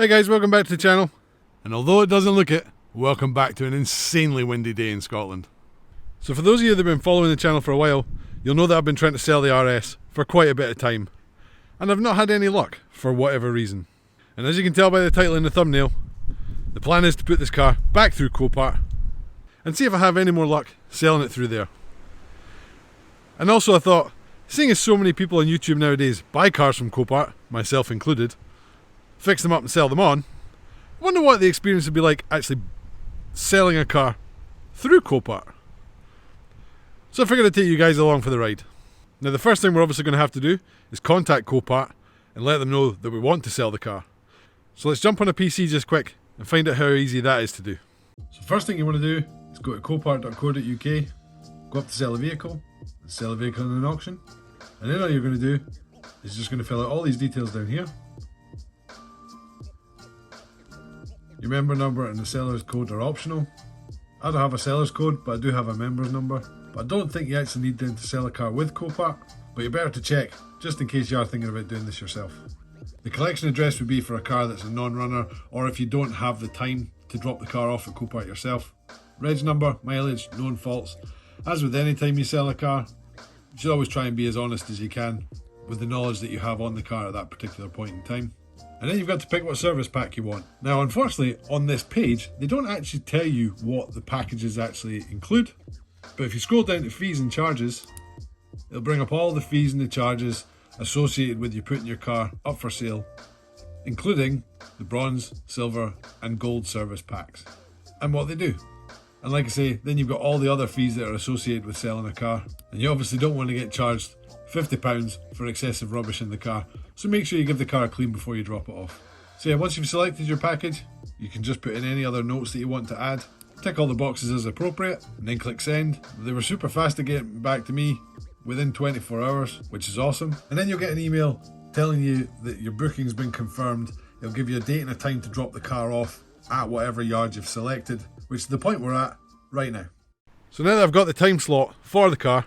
Hey guys, welcome back to the channel. And although it doesn't look it, welcome back to an insanely windy day in Scotland. So for those of you that have been following the channel for a while, you'll know that I've been trying to sell the RS for quite a bit of time. And I've not had any luck, for whatever reason. And as you can tell by the title and the thumbnail, the plan is to put this car back through COPART and see if I have any more luck selling it through there. And also I thought, seeing as so many people on YouTube nowadays buy cars from COPART, myself included, fix them up and sell them on, I wonder what the experience would be like actually selling a car through COPART. So I figured I'd take you guys along for the ride. Now the first thing we're obviously going to have to do is contact COPART and let them know that we want to sell the car. So let's jump on a PC just quick and find out how easy that is to do. So first thing you want to do is go to copart.co.uk, go up to sell a vehicle, and sell a vehicle in an auction, and then all you're going to do is just going to fill out all these details down here. Your member number and the seller's code are optional. I don't have a seller's code, but I do have a member's number. But I don't think you actually need them to sell a car with COPART, but you're better to check, just in case you are thinking about doing this yourself. The collection address would be for a car that's a non-runner, or if you don't have the time to drop the car off at COPART yourself. Reg number, mileage, known faults. As with any time you sell a car, you should always try and be as honest as you can with the knowledge that you have on the car at that particular point in time. And then you've got to pick what service pack you want. Now unfortunately on this page they don't actually tell you what the packages actually include, but if you scroll down to fees and charges, it'll bring up all the fees and the charges associated with you putting your car up for sale, including the bronze, silver and gold service packs and what they do. And like I say, then you've got all the other fees that are associated with selling a car, and you obviously don't want to get charged £50 for excessive rubbish in the car, so make sure you give the car a clean before you drop it off. So yeah, once you've selected your package, you can just put in any other notes that you want to add, tick all the boxes as appropriate, and then click send. They were super fast to get back to me within 24 hours, which is awesome. And then you'll get an email telling you that your booking's been confirmed. It'll give you a date and a time to drop the car off at whatever yard you've selected, which is the point we're at right now. So now that I've got the time slot for the car,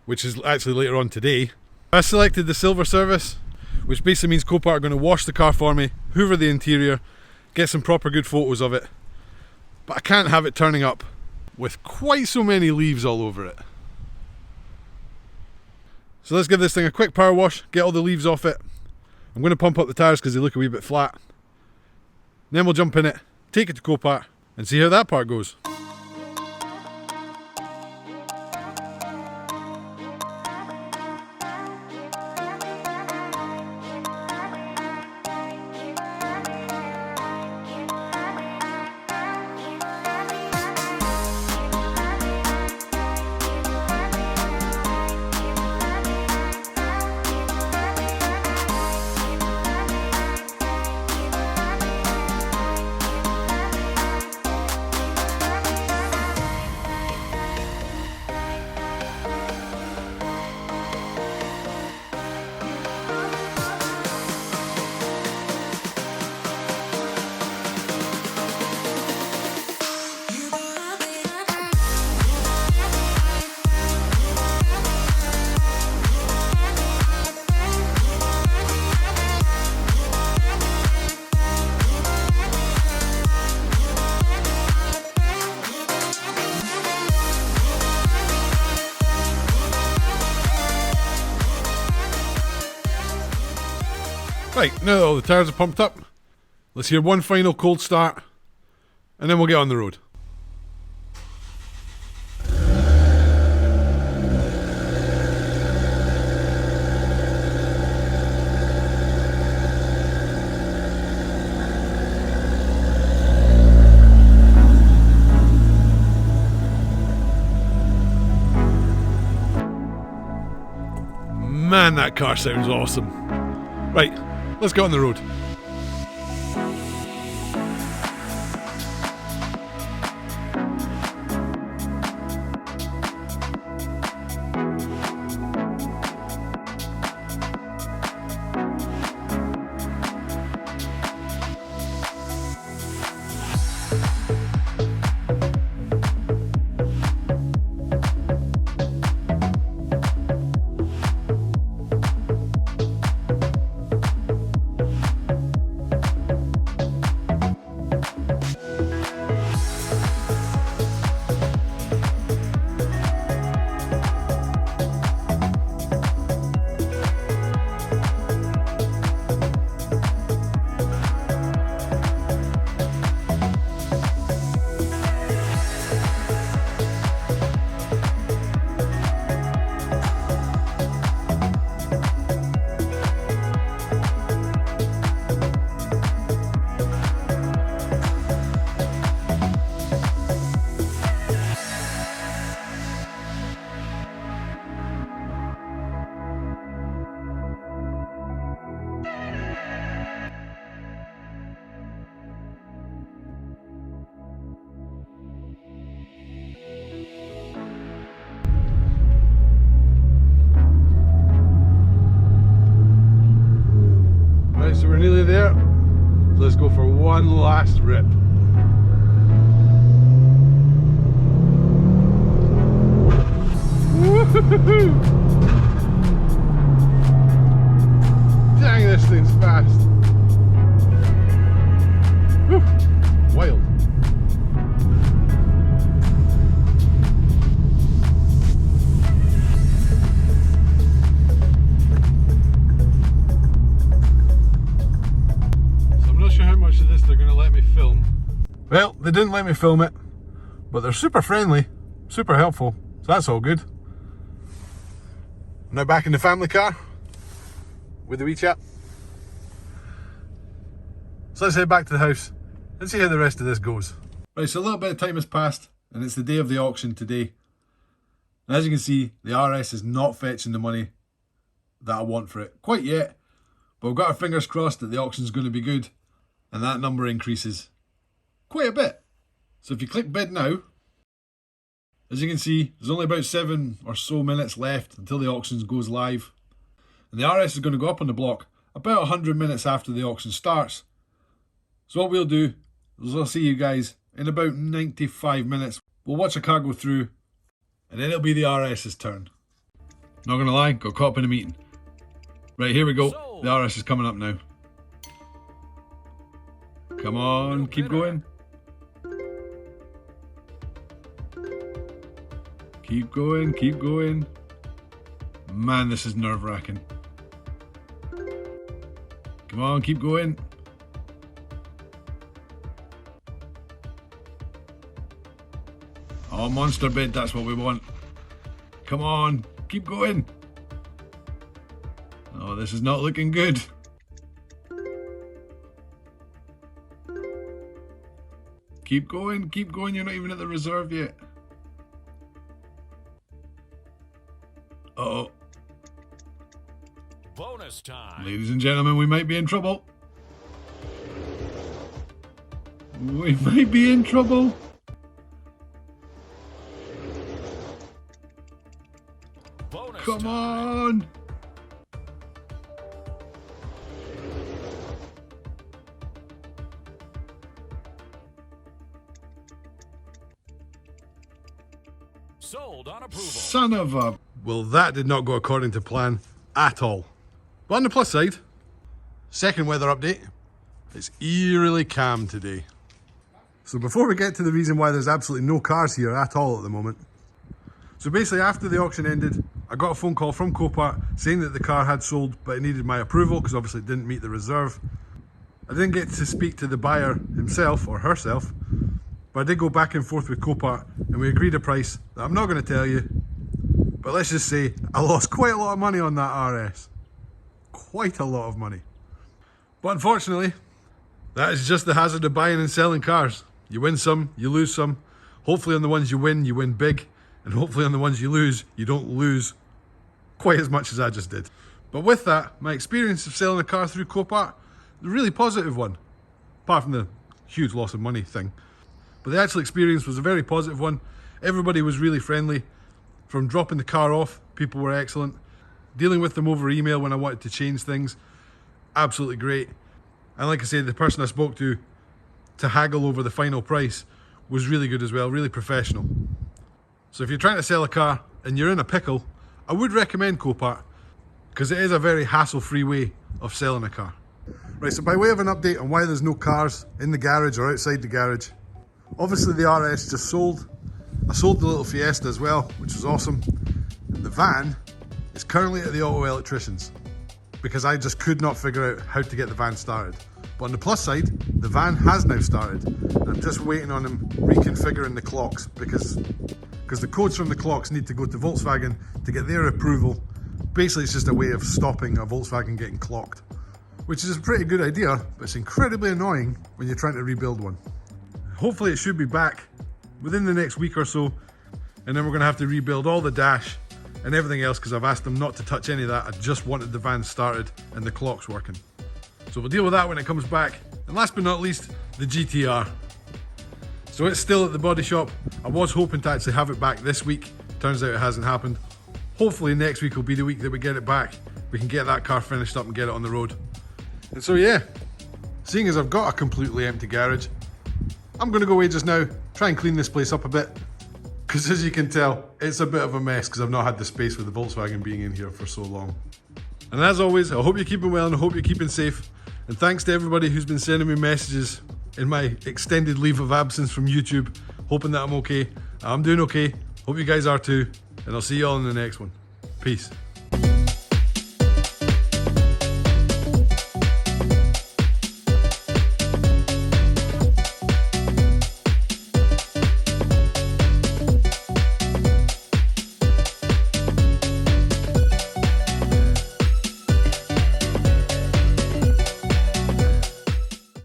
which is actually later on today, I selected the silver service, which basically means COPART are going to wash the car for me, hoover the interior, get some proper good photos of it, but I can't have it turning up with quite so many leaves all over it. So let's give this thing a quick power wash, get all the leaves off it. I'm going to pump up the tyres because they look a wee bit flat. Then we'll jump in it, take it to COPART and see how that part goes. Right, now that all the tyres are pumped up, let's hear one final cold start and then we'll get on the road. Man, that car sounds awesome. Right, let's get on the road. for one last rip. Dang, this thing's fast. Whew. Wild. So I'm not sure how much of this they're going to let me film. Well, they didn't let me film it, but they're super friendly, super helpful, so that's all good. Now back in the family car with the wee chap. So let's head back to the house and see how the rest of this goes. Right, so a little bit of time has passed and it's the day of the auction today. And as you can see, the RS is not fetching the money that I want for it quite yet, but we've got our fingers crossed that the auction is going to be good and that number increases quite a bit. So if you click bid now, as you can see, there's only about 7 or so minutes left until the auction goes live. And the RS is going to go up on the block about 100 minutes after the auction starts. So what we'll do is I'll see you guys in about 95 minutes. We'll watch a car go through and then it'll be the RS's turn. Not going to lie, got caught up in a meeting. Right, here we go. The RS is coming up now. Come on, keep going. Keep going, keep going. Man, this is nerve-wracking. Come on, keep going. Oh, monster bid, that's what we want. Come on, keep going. Oh, this is not looking good. Keep going, you're not even at the reserve yet. Uh-oh. Bonus time. Ladies and gentlemen, we might be in trouble. We might be in trouble. Bonus Come time. on. Sold on approval. Son of a... Well, that did not go according to plan at all. But on the plus side, second weather update, it's eerily calm today. So before we get to the reason why there's absolutely no cars here at all at the moment. So basically after the auction ended, I got a phone call from COPART saying that the car had sold, but it needed my approval because obviously it didn't meet the reserve. I didn't get to speak to the buyer himself or herself, but I did go back and forth with COPART and we agreed a price that I'm not going to tell you. But let's just say I lost quite a lot of money on that RS. Quite a lot of money. But unfortunately, that is just the hazard of buying and selling cars. You win some, you lose some. Hopefully on the ones you win big. And hopefully on the ones you lose, you don't lose quite as much as I just did. But with that, my experience of selling a car through COPART is a really positive one. Apart from the huge loss of money thing. But the actual experience was a very positive one. Everybody was really friendly. From dropping the car off, people were excellent. Dealing with them over email when I wanted to change things, absolutely great. And like I said, the person I spoke to haggle over the final price was really good as well, really professional. So if you're trying to sell a car and you're in a pickle, I would recommend COPART because it is a very hassle-free way of selling a car. Right, so by way of an update on why there's no cars in the garage or outside the garage, obviously the RS just sold. I sold the little Fiesta as well, which was awesome. And the van is currently at the auto electrician's because I just could not figure out how to get the van started. But on the plus side, the van has now started. And I'm just waiting on him reconfiguring the clocks because the codes from the clocks need to go to Volkswagen to get their approval. Basically, it's just a way of stopping a Volkswagen getting clocked, which is a pretty good idea, but it's incredibly annoying when you're trying to rebuild one. Hopefully it should be back within the next week or so, and then we're going to have to rebuild all the dash and everything else because I've asked them not to touch any of that. I just wanted the van started and the clocks working. So we'll deal with that when it comes back. And last but not least, the GTR. So it's still at the body shop. I was hoping to actually have it back this week. Turns out it hasn't happened. Hopefully next week will be the week that we get it back. We can get that car finished up and get it on the road. And so yeah, seeing as I've got a completely empty garage, I'm going to go away just now, try and clean this place up a bit. Because as you can tell, it's a bit of a mess because I've not had the space with the Volkswagen being in here for so long. And as always, I hope you're keeping well and I hope you're keeping safe. And thanks to everybody who's been sending me messages in my extended leave of absence from YouTube, hoping that I'm okay. I'm doing okay. Hope you guys are too. And I'll see you all in the next one. Peace.